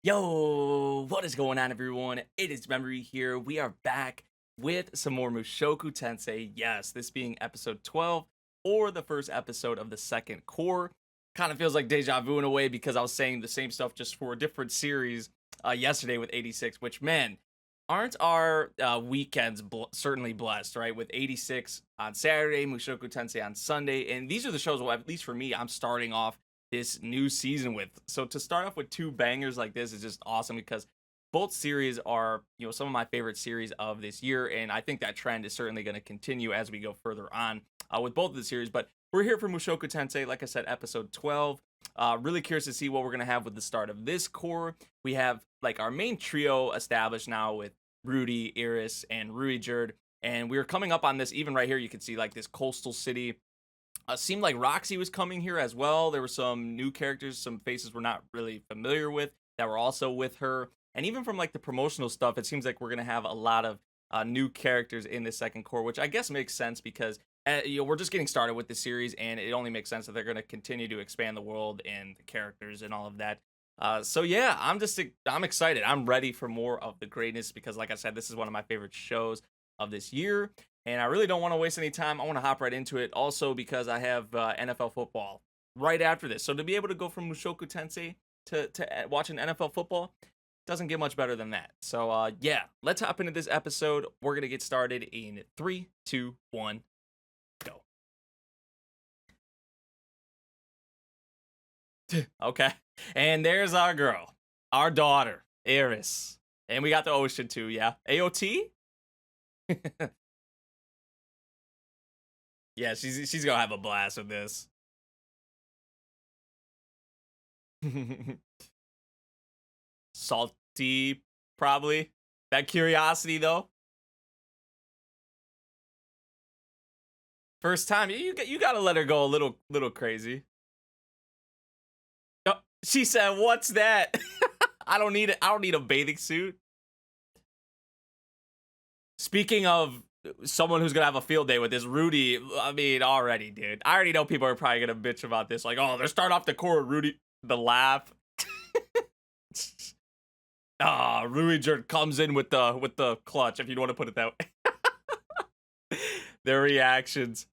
Yo, what is going on, everyone? It is Memory here. We are back with some more Mushoku Tensei. Yes, this being episode 12 or the first episode of the second cour. Kind of feels like deja vu in a way because I was saying the same stuff just for a different series yesterday with 86, which, man, aren't our weekends certainly blessed, right? With 86 on Saturday, Mushoku Tensei on Sunday. And these are the shows, well, at least for me, I'm starting off this new season with. So to start off with two bangers like this is just awesome because both series are, some of my favorite series of this year, and I think that trend is certainly going to continue as we go further on with both of the series. But we're here for Mushoku Tensei, like I said, episode 12. Really curious to see what we're going to have with the start of this cour. We have like our main trio established now with Rudy, Hirst, and Rudy, and we're coming up on this. Even right here, you can see like this coastal city. Seemed like Roxy was coming here as well. There were some new characters, some faces we're not really familiar with that were also with her. And even from like the promotional stuff, it seems like we're going to have a lot of new characters in this second cour, which I guess makes sense because we're just getting started with the series, and it only makes sense that they're going to continue to expand the world and the characters and all of that. So yeah, I'm excited. I'm ready for more of the greatness because, like I said, this is one of my favorite shows of this year. And I really don't want to waste any time. I want to hop right into it. Also because I have NFL football right after this. So to be able to go from Mushoku Tensei to watching NFL football doesn't get much better than that. So yeah, let's hop into this episode. We're going to get started in 3, 2, 1, go. Okay. And there's our girl, our daughter, Eris. And we got the ocean too, yeah. AOT? Yeah, she's gonna have a blast with this. Salty, probably. That curiosity, though. First time, you gotta let her go a little crazy. Oh, she said, "What's that?" I don't need it. I don't need a bathing suit. Speaking of someone who's gonna have a field day with this, Rudy, I mean, already, dude. I already know people are probably gonna bitch about this. Like, oh, they're starting off the cour with Rudy. The laugh. Rudy comes in with the clutch, if you want to put it that way. Their reactions.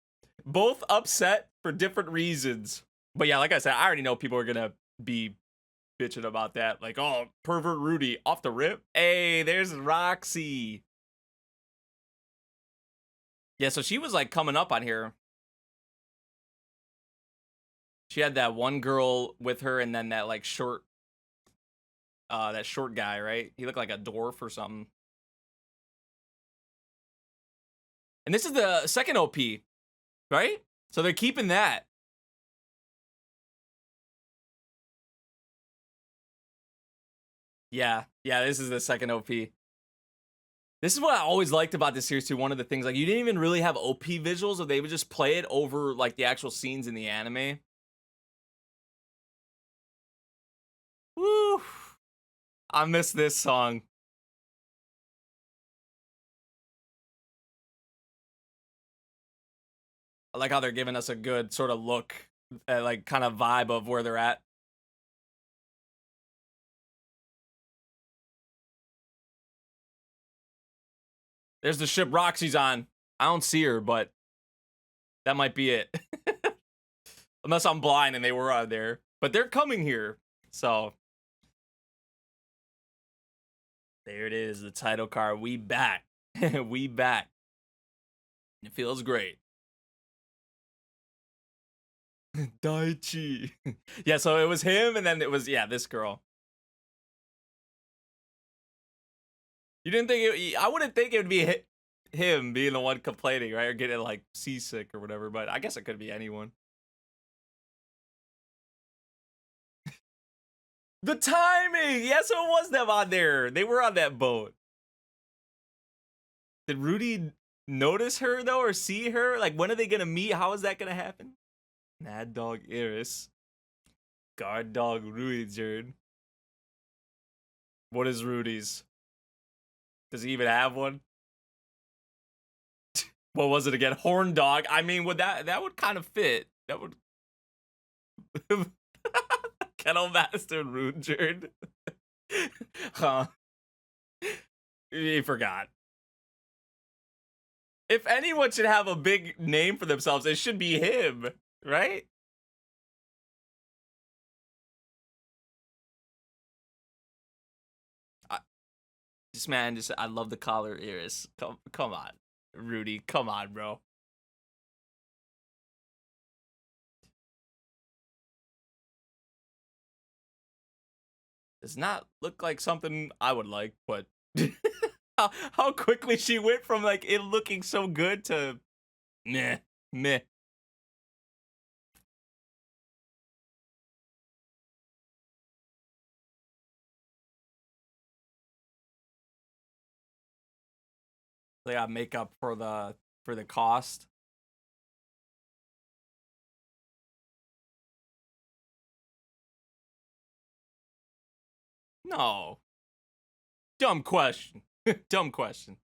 Both upset for different reasons. But yeah, like I said, I already know people are gonna be bitching about that. Like, oh, pervert Rudy off the rip. Hey, there's Roxy. Yeah, so she was like coming up on here. She had that one girl with her, and then that like short guy, right? He looked like a dwarf or something. And this is the second OP, right? So they're keeping that. Yeah, this is the second OP. This is what I always liked about this series too. One of the things, like, you didn't even really have OP visuals, or they would just play it over like the actual scenes in the anime. Woo! I miss this song. I like how they're giving us a good sort of look, like kind of vibe of where they're at. There's the ship Roxy's on. I don't see her, but that might be it. Unless I'm blind and they were out there. But they're coming here. So there it is, the title card. We back. We back. It feels great. Daichi. Yeah, so it was him, and then it was, yeah, this girl. You didn't think I wouldn't think it would be him being the one complaining, right? Or getting like seasick or whatever, but I guess it could be anyone. The timing! Yes, it was them on there. They were on that boat. Did Rudy notice her, though, or see her? Like, when are they gonna meet? How is that gonna happen? Mad Dog Hirst. Guard Dog Rudy. What is Rudy's? Does he even have one? What was it again? Horn Dog. I mean, would that would kind of fit. That would. Kennel Master Rudy. Huh. He forgot. If anyone should have a big name for themselves, it should be him, right? This man just, I love the collar ears. Come on, Rudy. Come on, bro. Does not look like something I would like, but how quickly she went from like it looking so good to meh, meh. They got makeup for the cost. No, dumb question. Dumb question.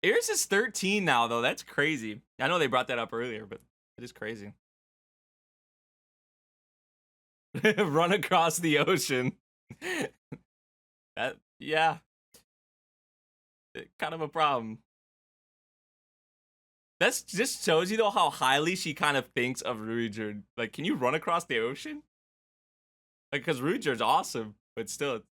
Eris is 13 now, though. That's crazy. I know they brought that up earlier, but it is crazy. Run across the ocean. That, yeah. Kind of a problem. That's just shows you, though, how highly she kind of thinks of Ruijerd. Like, can you run across the ocean? Like, because Ruijerd's awesome, but still.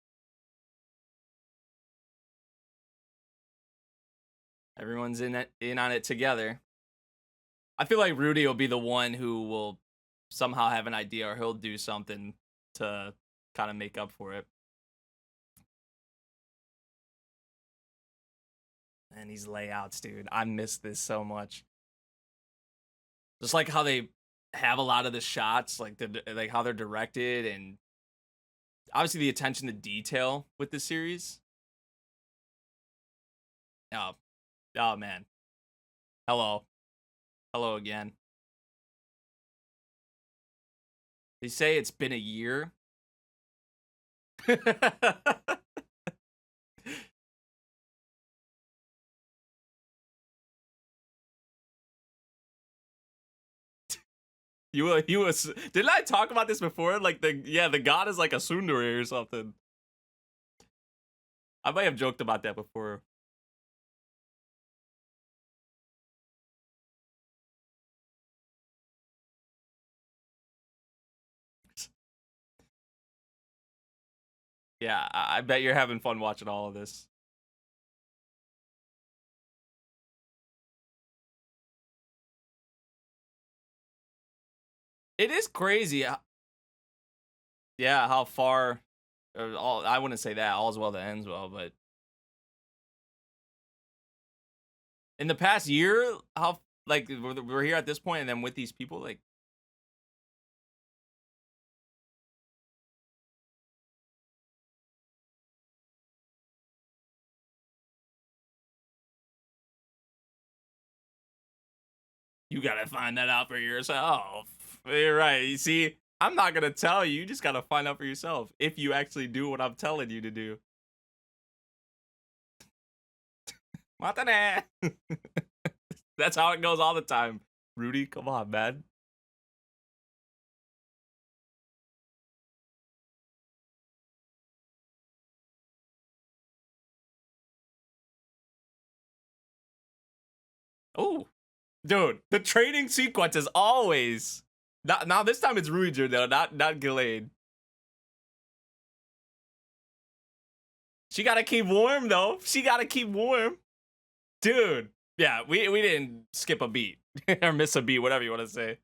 Everyone's in on it together. I feel like Rudy will be the one who will somehow have an idea, or he'll do something to kind of make up for it. And these layouts, dude, I miss this so much. Just like how they have a lot of the shots, like like how they're directed, and obviously the attention to detail with the series. Oh, oh man. Hello, hello again. They say it's been a year. You was didn't I talk about this before? Like the god is like a tsundere or something. I might have joked about that before. Yeah, I bet you're having fun watching all of this. It is crazy. Yeah, how far. I wouldn't say that all's well that ends well, but in the past year, how like we're here at this point, and then with these people, like you gotta find that out for yourself. You're right. You see, I'm not gonna tell you. You just gotta find out for yourself if you actually do what I'm telling you to do. Matane. That's how it goes all the time. Rudy, come on, man. Oh, dude, the training sequence is always. Now this time it's Ruiger though, not Gillade. She gotta keep warm though. She gotta keep warm, dude. Yeah, we didn't skip a beat or miss a beat, whatever you want to say.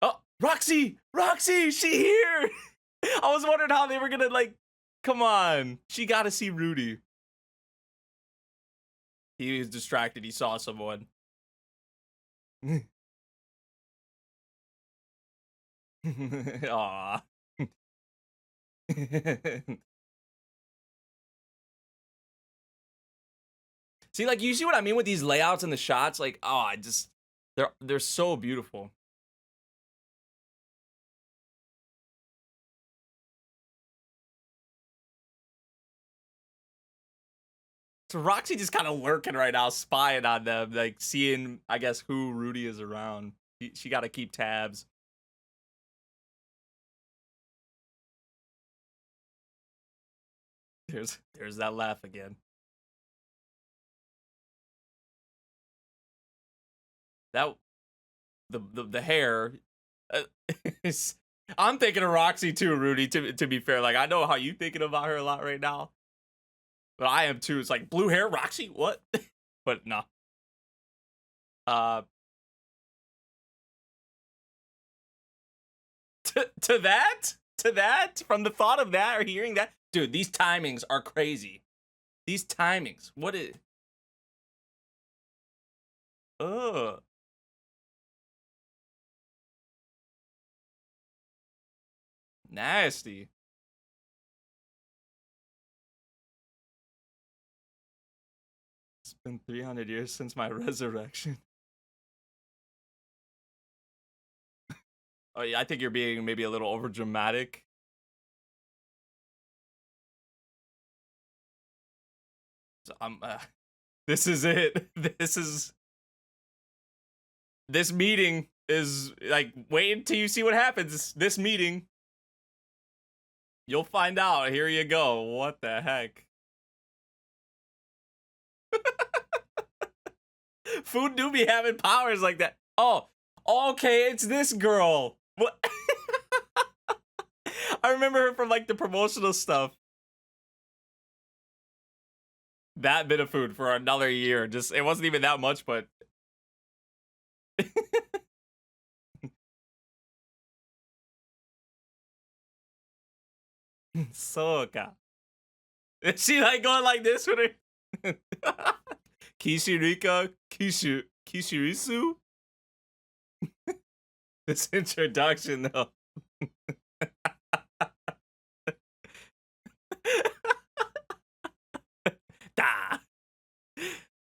Oh, Roxy, she here. I was wondering how they were gonna like. Come on, she gotta see Rudy. He was distracted. He saw someone. Aw. See, like you see what I mean with these layouts and the shots. Like, oh, I just they're so beautiful. So Roxy just kind of lurking right now, spying on them, like seeing, I guess, who Rudy is around. She got to keep tabs. There's that laugh again. That the hair. I'm thinking of Roxy too, Rudy. To be fair, like I know how you thinking about her a lot right now, but I am too. It's like blue hair, Roxy. What? But no. To that, from the thought of that or hearing that, dude, these timings are crazy. These timings. What is? Ugh. Nasty. It's been 300 years since my resurrection. Oh, yeah, I think you're being maybe a little over dramatic. So this is it. This meeting is like, wait until you see what happens. This meeting, you'll find out. Here you go. What the heck? Food do be having powers like that. Oh, okay, it's this girl. What? I remember her from like the promotional stuff. That bit of food for another year. Just it wasn't even that much, but Soka. Is she like going like this with her? Kishirika, Kishirisu? This introduction though.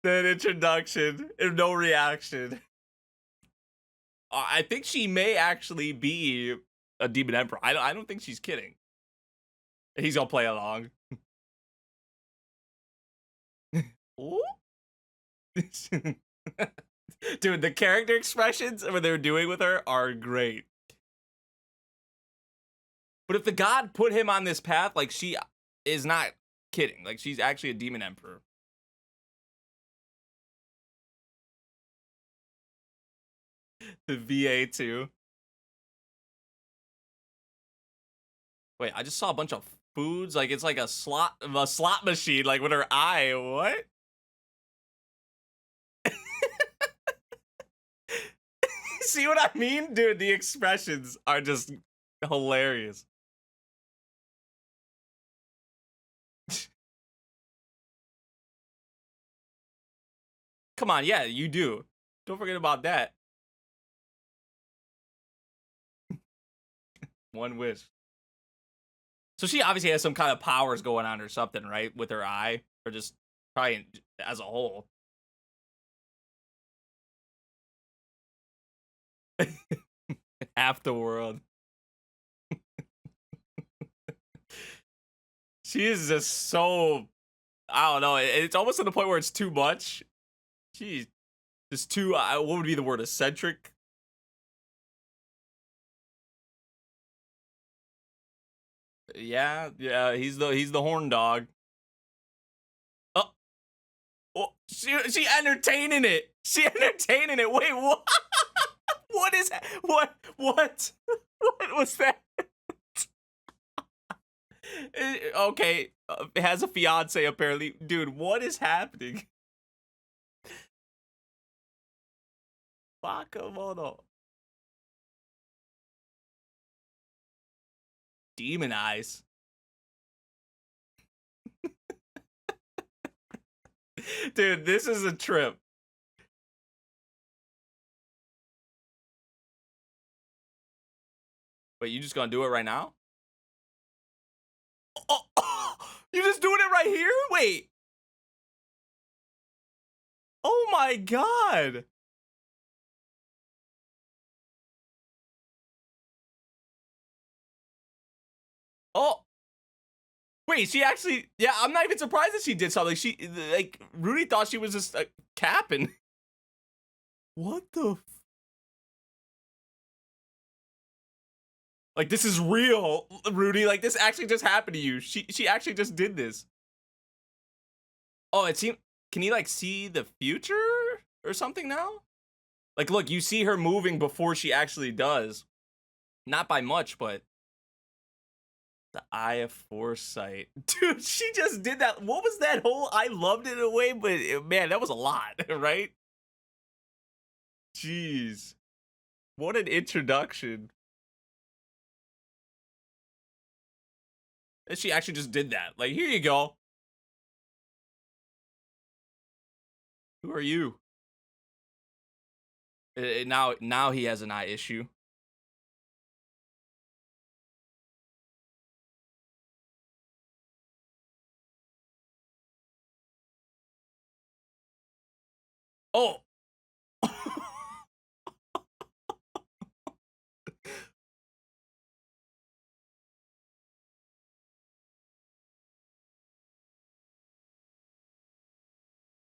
That introduction and no reaction. I think she may actually be a demon emperor. I don't think she's kidding. He's gonna play along. Dude, the character expressions what they're doing with her are great. But if the god put him on this path, like she is not kidding. Like she's actually a demon emperor. The VA too. Wait, I just saw a bunch of foods. Like it's like a slot machine, like with her eye. What? See what I mean? Dude, the expressions are just hilarious. Come on, yeah, you do. Don't forget about that. One wish. So she obviously has some kind of powers going on or something, right? With her eye, or just probably as a whole. Half the world. She is just so, I don't know. It's almost to the point where it's too much. She's just too, what would be the word? Eccentric? Yeah, he's the horn dog. Oh, she entertaining it. She entertaining it. Wait, what? What is that? What was that? Okay, has a fiance apparently. Dude, what is happening? Bakamono. Demon eyes. Dude, this is a trip. Wait, you just gonna do it right now? Oh, you just doing it right here? Wait. Oh my god. Oh. Wait, she actually, yeah, I'm not even surprised that she did something. She, like, Rudy thought she was just capping. What the Like, this is real, Rudy. Like, this actually just happened to you. She actually just did this. Oh, it seemed. Can you like see the future or something now? Like, look, you see her moving before she actually does. Not by much, but the eye of foresight. Dude, she just did that. What was that whole? I loved it in a way, but man, that was a lot, right? Jeez. What an introduction. And she actually just did that. Like, here you go. Who are you? Now he has an eye issue. Oh.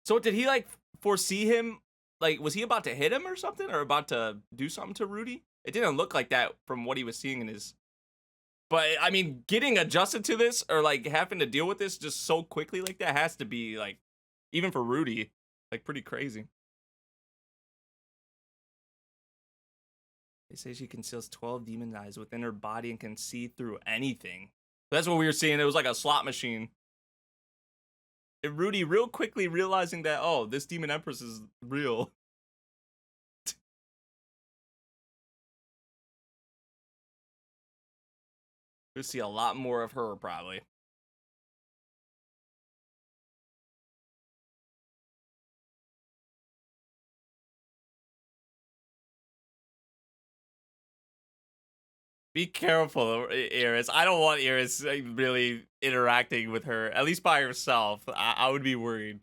So did he like foresee him? Like, was he about to hit him or something, or about to do something to Rudy? It didn't look like that from what he was seeing in his. But I mean, getting adjusted to this or like having to deal with this just so quickly like that has to be like, even for Rudy, like pretty crazy. They say she conceals 12 demon eyes within her body and can see through anything. That's what we were seeing. It was like a slot machine. And Rudy real quickly realizing that, oh, this demon empress is real. We'll see a lot more of her probably. Be careful, Iris. I don't want Iris really interacting with her, at least by herself. I would be worried.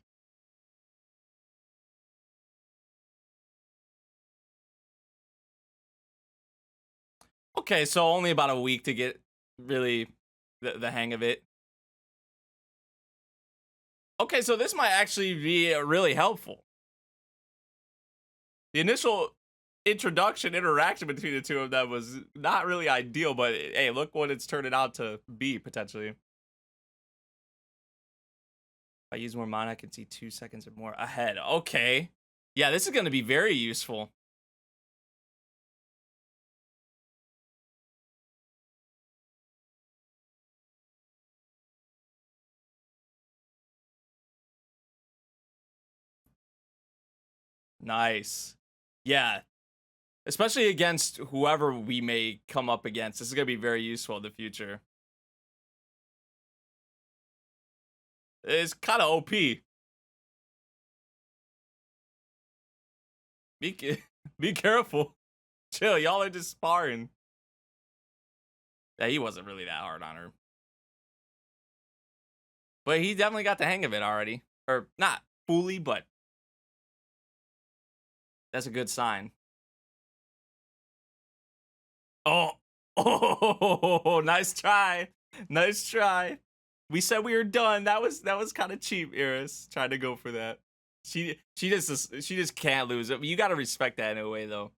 Okay, so only about a week to get really the hang of it. Okay, so this might actually be really helpful. The initial introduction interaction between the two of them was not really ideal, but hey, look what it's turning out to be potentially. If I use more mana, I can see 2 seconds or more ahead. Okay. Yeah, this is going to be very useful. Nice. Yeah. Especially against whoever we may come up against. This is going to be very useful in the future. It's kind of OP. Be, be careful. Chill, y'all are just sparring. Yeah, he wasn't really that hard on her. But he definitely got the hang of it already. Or not fully, but that's a good sign. Oh, oh, nice try. Nice try. We said we were done. That was kind of cheap, Iris. Trying to go for that. She just can't lose it. You got to respect that in a way though.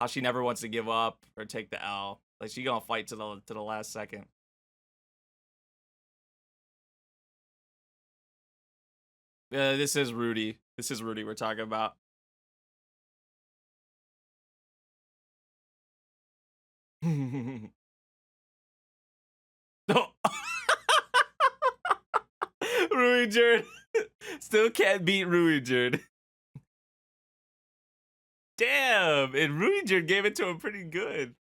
How she never wants to give up or take the L. Like she gonna fight to the last second. This is Rudy. This is Rudy we're talking about. No. Ruijerd. Still can't beat Ruijerd. Damn, and Ruijerd gave it to him pretty good.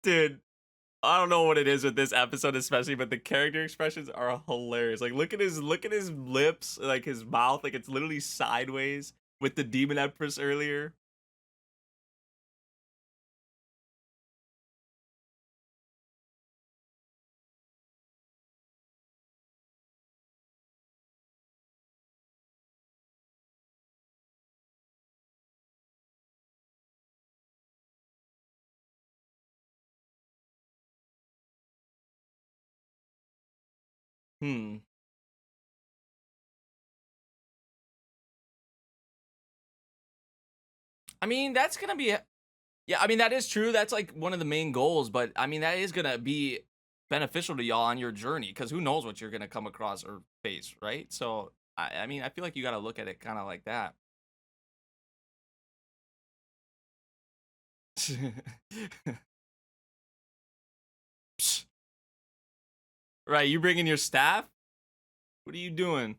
Dude, I don't know what it is with this episode especially, but the character expressions are hilarious. Like look at his lips, like his mouth, like it's literally sideways with the Demon Empress earlier. Hmm. I mean, that's gonna be yeah, I mean, that is true. That's like one of the main goals, but I mean, that is gonna be beneficial to y'all on your journey because who knows what you're gonna come across or face, right? So, I mean, I feel like you gotta look at it kind of like that. Psh, right, you bringing your staff? What are you doing?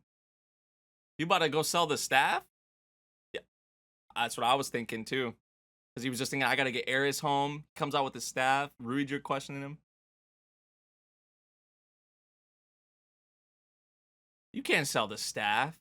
You about to go sell the staff? Yeah, that's what I was thinking too. Because he was just thinking, I gotta get Aries home. Comes out with the staff. Rudy, you're questioning him. You can't sell the staff.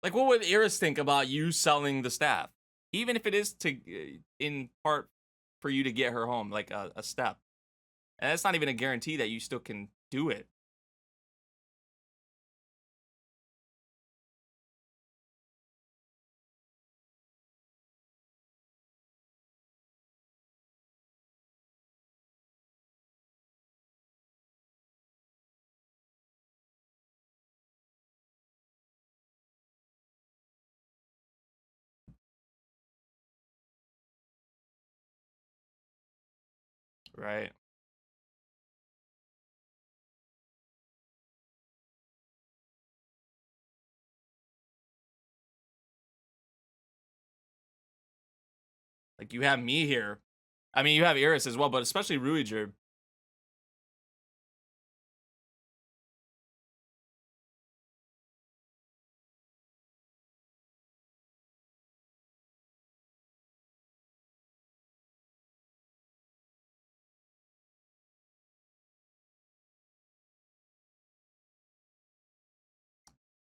Like, what would Iris think about you selling the staff? Even if it is to, in part, for you to get her home, like a step. And that's not even a guarantee that you still can do it. Right. Like, you have me here. I mean, you have Iris as well, but especially Ruiger.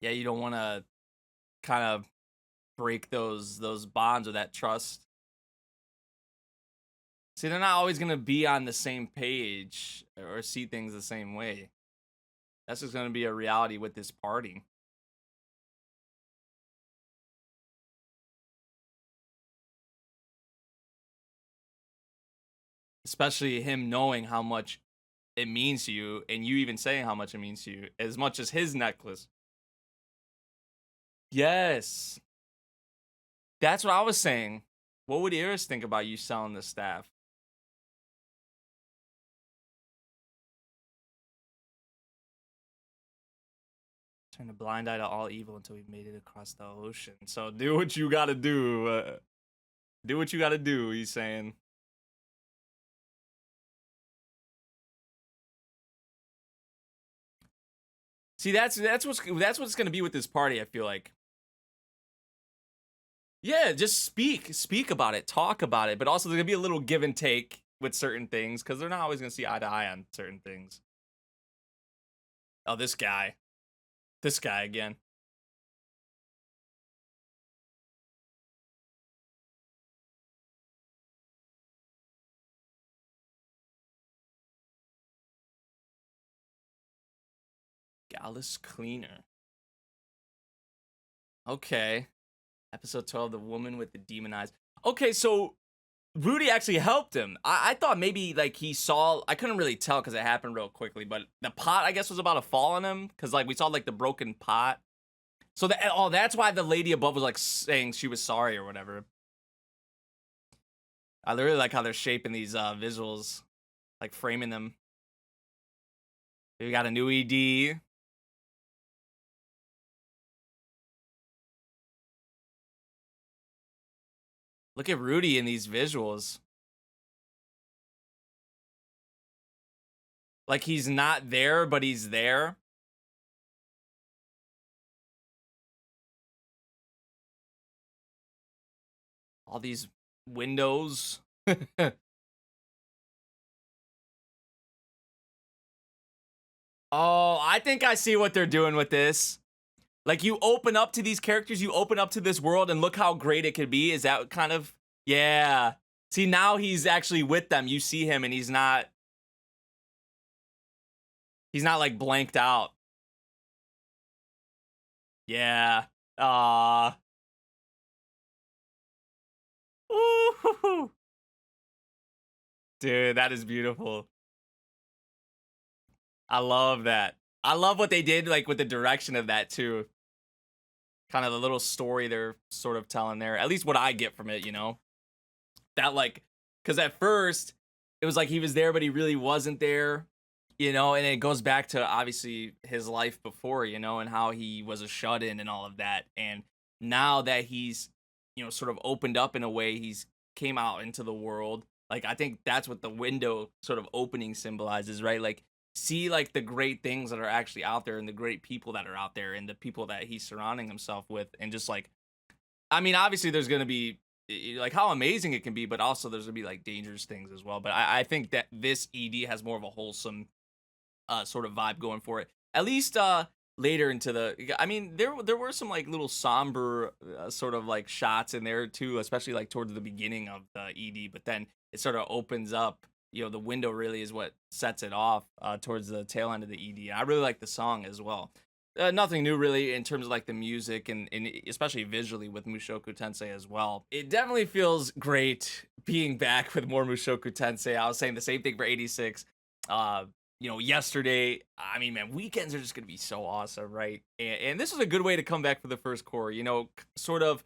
Yeah, you don't want to kind of break those bonds or that trust. See, they're not always gonna be on the same page or see things the same way. That's just gonna be a reality with this party. Especially him knowing how much it means to you, and you even saying how much it means to you, as much as his necklace. Yes. That's what I was saying. What would Iris think about you selling the staff? Turn a blind eye to all evil until we've made it across the ocean. So do what you gotta do. Do what you gotta do, he's saying. See, that's what's gonna be with this party, I feel like. Yeah, just speak about it, talk about it, but also there's gonna be a little give and take with certain things because they're not always gonna see eye to eye on certain things. Oh, this guy again. Gallus Cleaner. Okay, episode 12, the woman with the demon eyes. Okay, so Rudy actually helped him. I thought maybe like he saw. I couldn't really tell because it happened real quickly, but the pot I guess was about to fall on him because like we saw like the broken pot. So that's why the lady above was like saying she was sorry or whatever. I really like how they're shaping these visuals, like framing them. We got a new ED. Look at Rudy in these visuals. Like he's not there, but he's there. All these windows. Oh, I think I see what they're doing with this. Like you open up to these characters, you open up to this world, and look how great it could be. Is that kind of yeah? See, now he's actually with them. You see him, and he's not like blanked out. Yeah. Ah. Ooh, dude, that is beautiful. I love that. I love what they did, like, with the direction of that too. Kind of the little story they're sort of telling there. At least what I get from it, you know? That, like, because at first, it was like he was there, but he really wasn't there, you know? And it goes back to, obviously, his life before, you know, and how he was a shut-in and all of that. And now that he's, you know, sort of opened up in a way, he's came out into the world. Like, I think that's what the window sort of opening symbolizes, right? Like, see, like, the great things that are actually out there and the great people that are out there and the people that he's surrounding himself with. And just, like, I mean, obviously, there's going to be like how amazing it can be, but also there's gonna be like dangerous things as well. But I think that this ED has more of a wholesome sort of vibe going for it. At least later into the, I mean, there were some like little somber sort of like shots in there too, especially like towards the beginning of the ED. But then it sort of opens up. You know, the window really is what sets it off towards the tail end of the ED. And I really like the song as well. Nothing new really in terms of like the music and especially visually with Mushoku Tensei as well. It definitely feels great being back with more Mushoku Tensei. I was saying the same thing for 86. You know, yesterday, I mean, man, weekends are just going to be so awesome, right? And this was a good way to come back for the first core, you know, sort of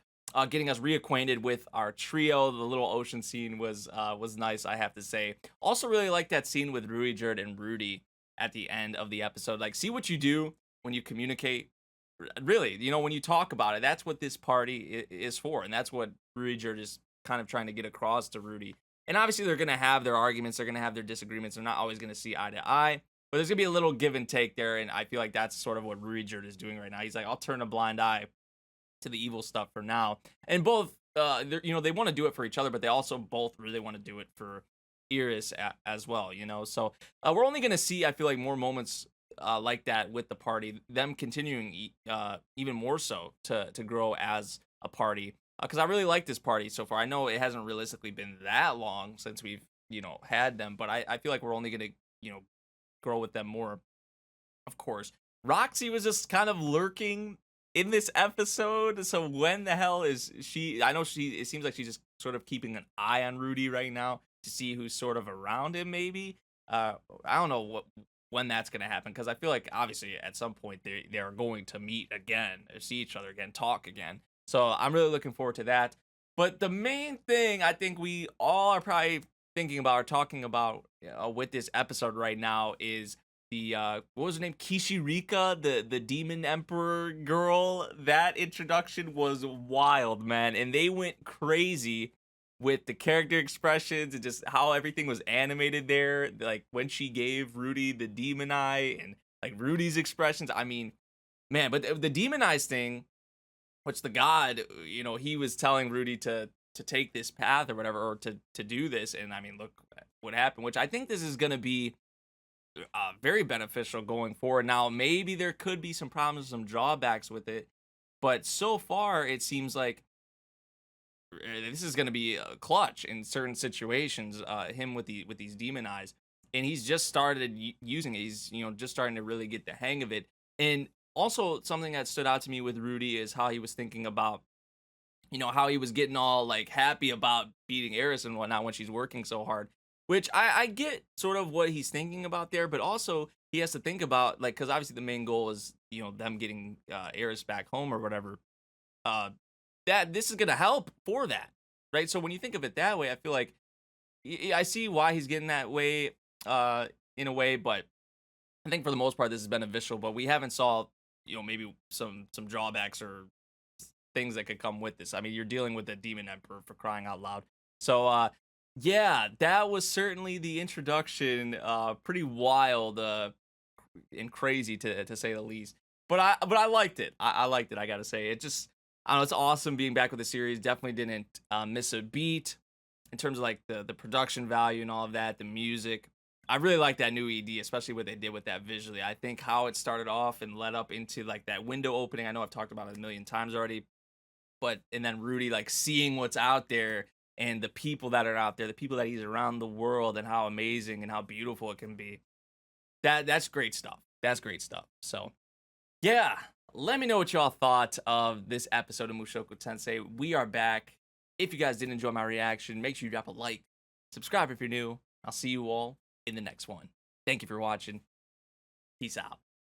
getting us reacquainted with our trio. The little ocean scene was nice, I have to say. Also really like that scene with Rudy and Rudy at the end of the episode. Like, see what you do when you communicate, really, you know, when you talk about it, that's what this party is for, and that's what Rudy is kind of trying to get across to Rudy. And obviously they're going to have their arguments, they're going to have their disagreements, they're not always going to see eye to eye, but there's going to be a little give and take there. And I feel like that's sort of what Rudy is doing right now. He's like, I'll turn a blind eye to the evil stuff for now. And both you know, they want to do it for each other, but they also both really want to do it for Iris as well, you know. So we're only going to see, I feel like, more moments like that with the party, them continuing even more so to grow as a party. Because I really like this party so far. I know it hasn't realistically been that long since we've, you know, had them, but I feel like we're only gonna, you know, grow with them more. Of course, Roxy was just kind of lurking in this episode. So when the hell is she? I know she. It seems like she's just sort of keeping an eye on Rudy right now to see who's sort of around him. Maybe. I don't know when that's gonna happen, because I feel like obviously at some point they are going to meet again, see each other again, talk again. So I'm really looking forward to that. But the main thing I think we all are probably thinking about or talking about with this episode right now is the what was her name, Kishirika, the demon emperor girl. That introduction was wild, man, and they went crazy with the character expressions and just how everything was animated there, like when she gave Rudy the demon eye and like Rudy's expressions. I mean, man, but the demon eyes thing, which the god, you know, he was telling Rudy to take this path or whatever, or to do this, and I mean, look what happened. Which I think this is going to be very beneficial going forward. Now, maybe there could be some problems, some drawbacks with it, but so far it seems like this is going to be clutch in certain situations. Him with these demon eyes, and he's just started using it. He's, you know, just starting to really get the hang of it. And also something that stood out to me with Rudy is how he was thinking about, you know, how he was getting all like happy about beating Eris and whatnot when she's working so hard. Which I get sort of what he's thinking about there, but also he has to think about, like, because obviously the main goal is, you know, them getting Eris back home or whatever. Uh, that this is gonna help for that, right? So when you think of it that way, I feel like I see why he's getting that way, in a way, but I think for the most part this is beneficial. But we haven't saw, you know, maybe some drawbacks or things that could come with this. I mean, you're dealing with a demon emperor, for crying out loud. So yeah, that was certainly the introduction. Pretty wild and crazy to say the least. But I liked it. I liked it. I gotta say, it just, I don't know. It's awesome being back with the series. Definitely didn't miss a beat in terms of like the production value and all of that, the music. I really like that new ED, especially what they did with that visually. I think how it started off and led up into like that window opening. I know I've talked about it a million times already, but and then Rudy like seeing what's out there and the people that are out there, the people that he's around the world, and how amazing and how beautiful it can be. That's great stuff. That's great stuff. So yeah, let me know what y'all thought of this episode of Mushoku Tensei. We are back. If you guys did enjoy my reaction, make sure you drop a like, subscribe if you're new. I'll see you all in the next one. Thank you for watching. Peace out.